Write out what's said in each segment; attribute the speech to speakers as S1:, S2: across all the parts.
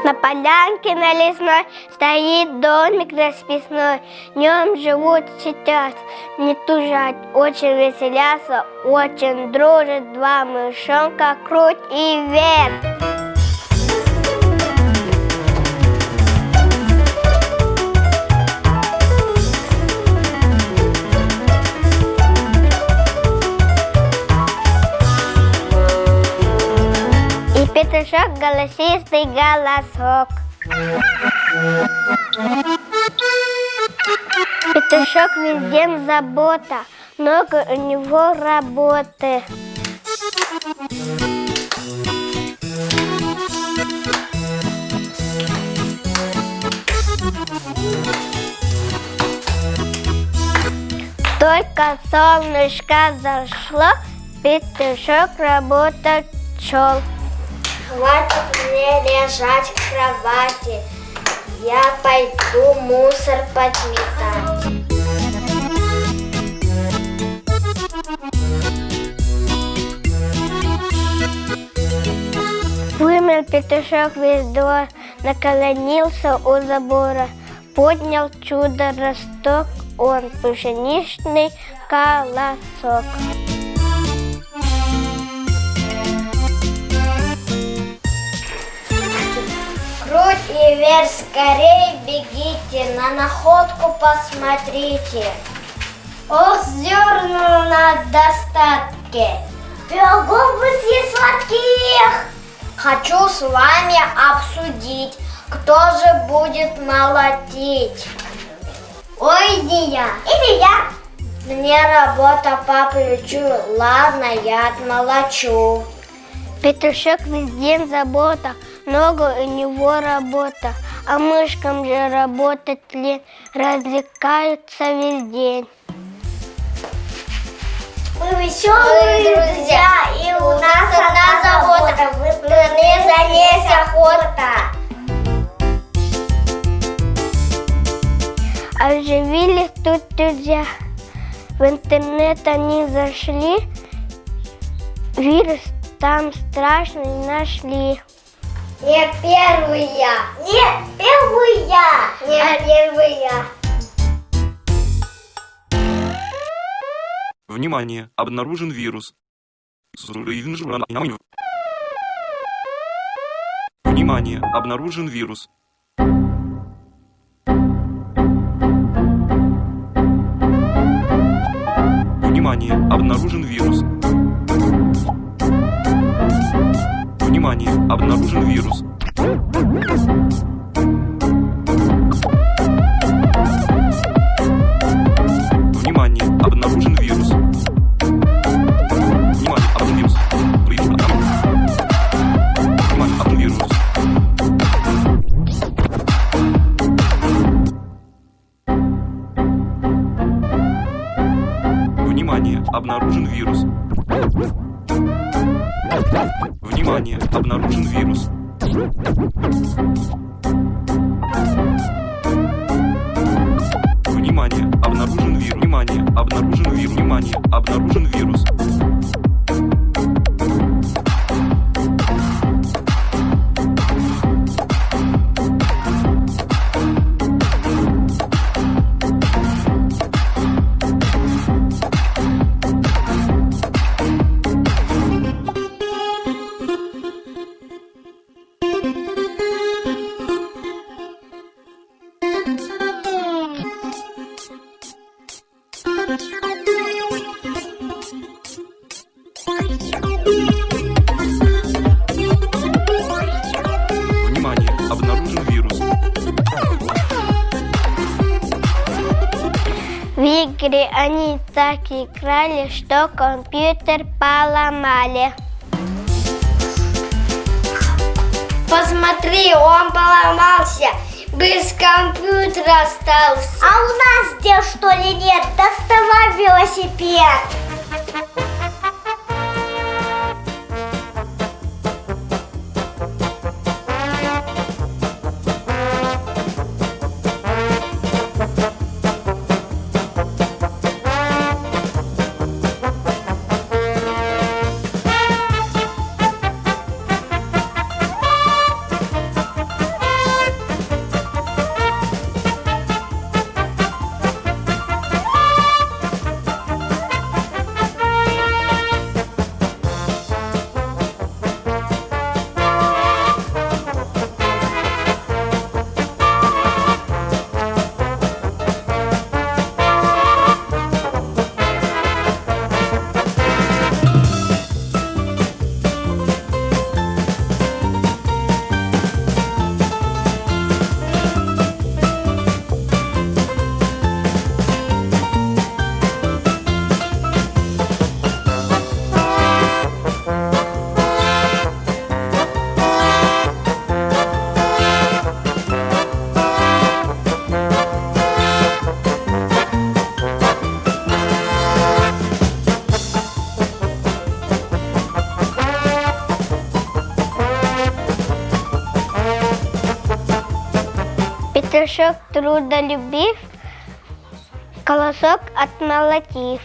S1: На полянке на лесной стоит домик расписной. В нем живут сейчас, не тужат, очень веселятся, очень дружат два мышонка, круть и вверх. И петушок голосистый голосок. Петушок везде забота, много у него работы. Только солнышко зашло, петушок работать шел.
S2: Хватит мне лежать в кровати, я пойду мусор подметать.
S1: Вымел петушок весь двор, наклонился у забора, поднял чудо-росток, он пшеничный колосок.
S2: Круть и вверх, скорей бегите, на находку посмотрите. Ох, зерна на достатке, пирогов бы съесть сладких. Хочу с вами обсудить, кто же будет молотить. Ой, не я. Или я. Мне работа по плечу, ладно, я отмолочу.
S1: Петушок везде забота, много у него работа, а мышкам же работать ли, развлекаются весь день.
S2: Мы веселые друзья, и у нас одна забота, выпрыгни залезть охота.
S1: Оживились тут друзья, в интернет они зашли, вирус там страшный нашли.
S2: Не первый я, не первый я, не первый я.
S3: Внимание! Обнаружен вирус. Внимание! Обнаружен вирус. Внимание! Обнаружен вирус. Внимание! Обнаружен вирус. Внимание! Обнаружен вирус. Внимание! Обнаружен вирус. Внимание! Обнаружен вирус. Внимание! Обнаружен вирус. Внимание! Обнаружен вирус. Внимание! Обнаружен вирус. Внимание! Обнаружен вирус. Внимание! Обнаружен вирус. Внимание! Обнаружен вирус.
S1: В игре они так играли, что компьютер поломали.
S2: Посмотри, он поломался, без компьютера остался. А у нас где что ли нет? Доставай велосипед.
S1: Мешок трудолюбив, колосок отмолотив.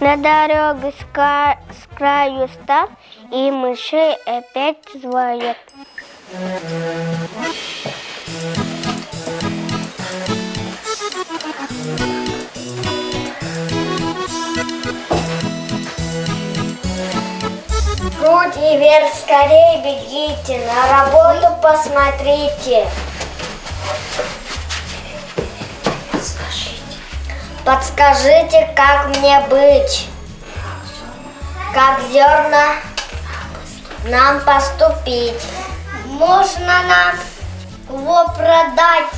S1: На дороге с краю стал, и мышей опять звает.
S2: Грудь и вверх, скорее бегите, на работу посмотрите. Подскажите, как мне быть? Как зерна нам поступить? Можно нам его продать?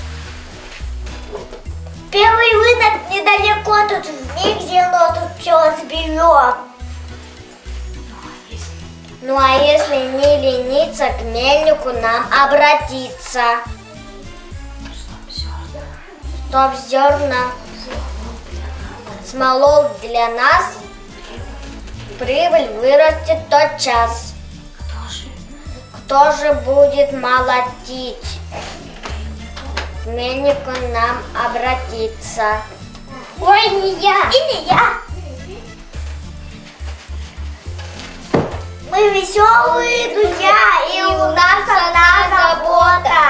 S2: Первый рынок недалеко, тут вмиг зело, тут все сберем. Ну а если не лениться, к мельнику нам обратиться. Чтоб зерна смолол для нас, прибыль вырастет тотчас. Кто же будет молотить? К мельнику нам обратиться. Ой, не я. И не я. Мы веселые друзья, и у нас одна забота.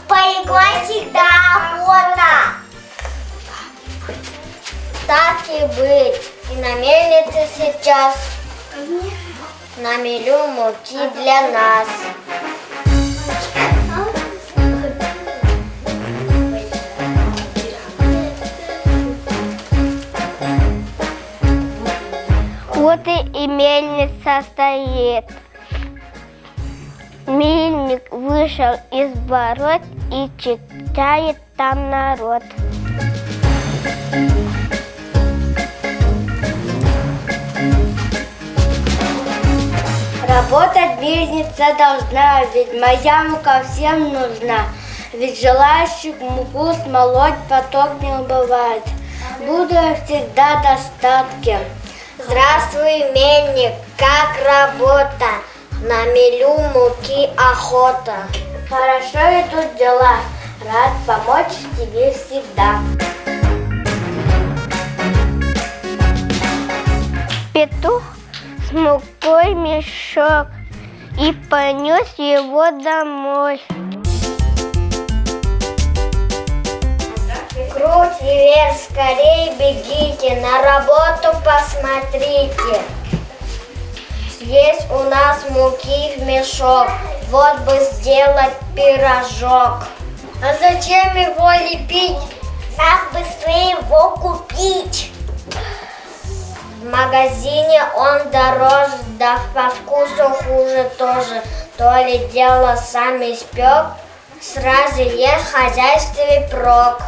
S2: Поиграть всегда охота. Так и быть. И на мельнице сейчас намелю муки для нас.
S1: Вот и мельница стоит. Мельник вышел из ворот и читает там народ.
S2: Работать мельница должна, ведь моя мука всем нужна. Ведь желающих муку смолоть поток не убывает. Буду я всегда в достатке. Здравствуй, мельник, как работа? Намелю муки охота. Хорошо идут дела, рад помочь тебе всегда.
S1: Петух с мукой мешок и понес его домой.
S2: Грудь и вверх, скорее бегите, на работу посмотрите. Есть у нас муки в мешок, вот бы сделать пирожок. А зачем его лепить? Как быстрее его купить? В магазине он дороже, да по вкусу хуже тоже. То ли дело сам испек, сразу есть в хозяйстве прок.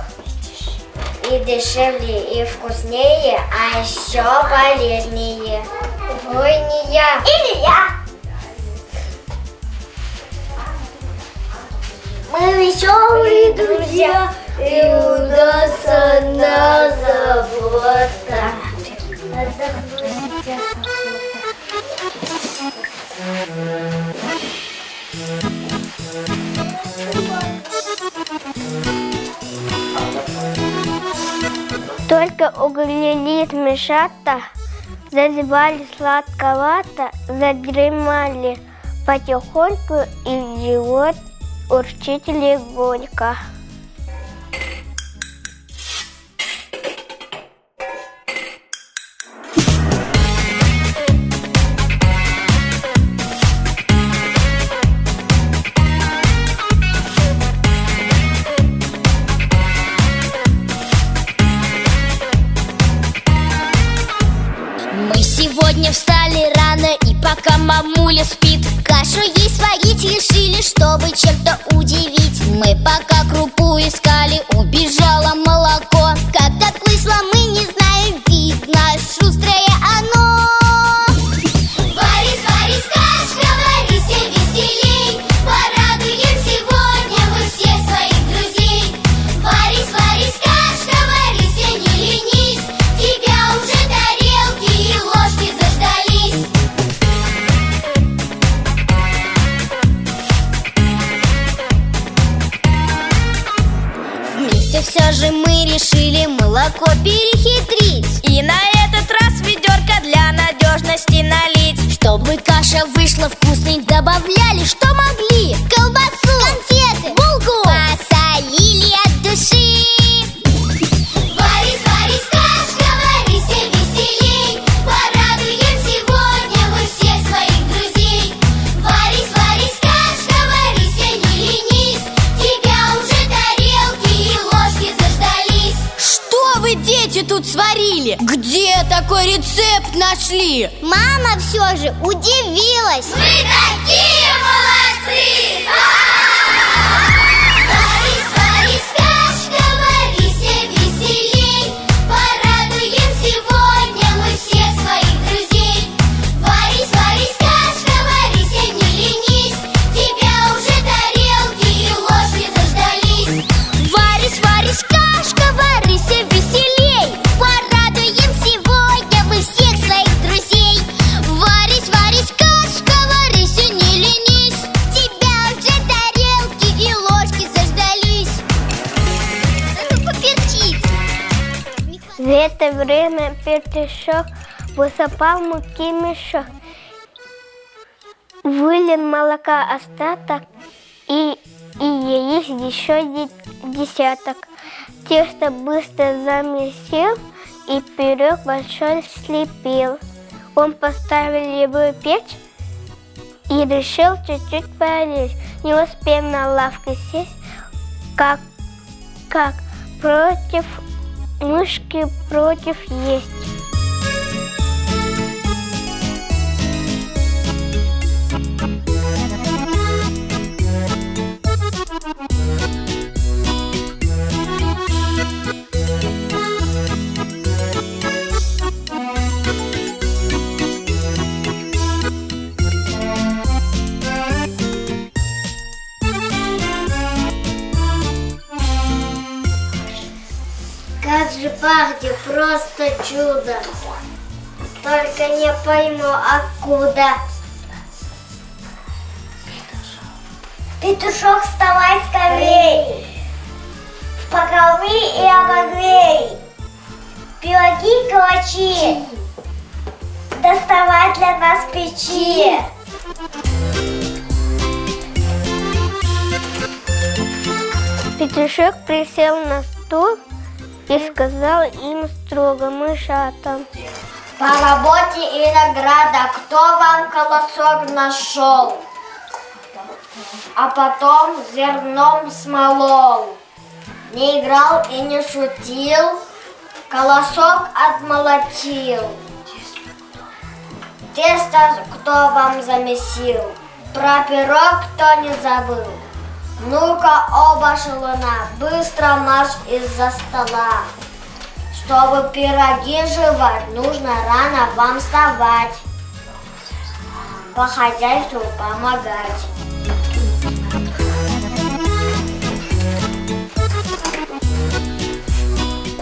S2: И дешевле, и вкуснее, а еще полезнее. Ой, не я. Или я. Мы веселые друзья, и у нас одна забота.
S1: Только углелит мешата, зазевали сладковато, задремали потихоньку, и живот урчит легонько.
S4: Мы сегодня встали рано, и пока мамуля спит, кашу ей сварить решили, чтобы чем-то удивить. Мы пока крупу искали, убежало молоко. Как так вышло, мы не знаем, видно, шустрое оно. Варись, варись, кашка, варись и веселей, порадуем сегодня мы всех своих друзей. Варись, варись, кашка, варись и не ленись, тебя уже тарелки и ложки заждались. же мы решили молоко перехитрить и на этот раз ведерко для надежности налить. Чтобы каша вышла вкусной, добавляли, что могли: колбасу, конфеты, булку, посолили от души. Варись, варись, кашка, варись и веселей, порадуем сегодня мы всех своих друзей. Варись, варись, кашка, варись и не ленись, тебя уже тарелки и ложки заждались. Что вы, дети, тут сварили? Где такой рецепт нашли? Мама все же удивилась. Мы такие молодцы! Варись, варись, кашка, варись и веселей, порадуем сегодня мы всех своих друзей. Варись, варись, кашка, варись и не ленись, тебя уже тарелки и ложки заждались. Варись, варись, кашка, варись и веселей, порадуем сегодня мы всех своих друзей. Варись, варись, кашка, варись и не ленись, тебя уже тарелки и ложки заждались. Поперчить.
S1: В это время петушок высыпал муки в мешок, вылил молока остаток и яиц еще десяток. Тесто быстро замесил и пирог большой слепил. Он поставил его печь и решил чуть-чуть поесть. Не успел на лавке сесть, как против мышки против есть.
S2: Как же пахнет, просто чудо. Только не пойму, откуда. Петушок, вставай скорей, покорми и обогрей. Пироги, калачи доставай для нас в печи.
S1: Петушок присел на стул и сказал им строго: мышатам:
S2: По работе и награда, кто вам колосок нашел, а потом зерном смолол. Не играл и не шутил, колосок отмолотил. Тесто кто вам замесил, про пирог кто не забыл. Ну-ка, оба шалуна, быстро марш из-за стола. Чтобы пироги жевать, нужно рано вам вставать, по хозяйству помогать.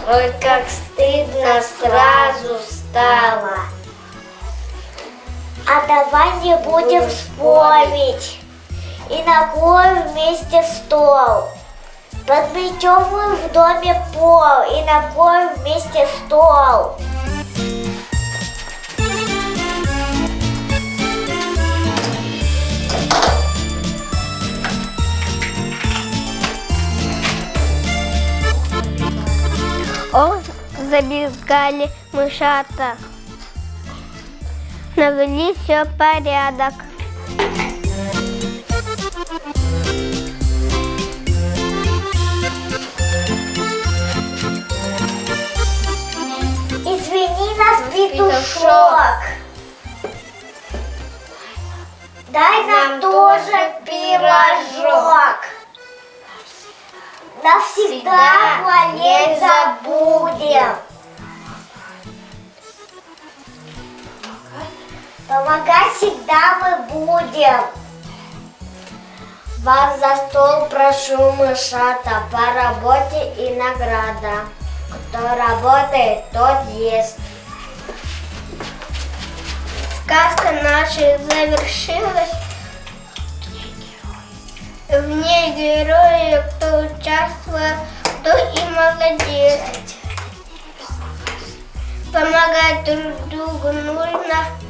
S2: Ой, как стыдно сразу стало. А давай не будем спорить и накроем вместе стол. Подметем мы в доме пол и накроем вместе стол.
S1: О, забегали мышата, навели все порядок.
S2: Извини нас, петушок, дай нам тоже пирожок. Навсегда болеть забудем. Помогать всегда мы будем. Вас за стол прошу, мышата, по работе и награда. Кто работает, тот ест.
S1: Сказка наша завершилась. В ней герои, кто участвовал, то и молодец. Помогать друг другу нужно.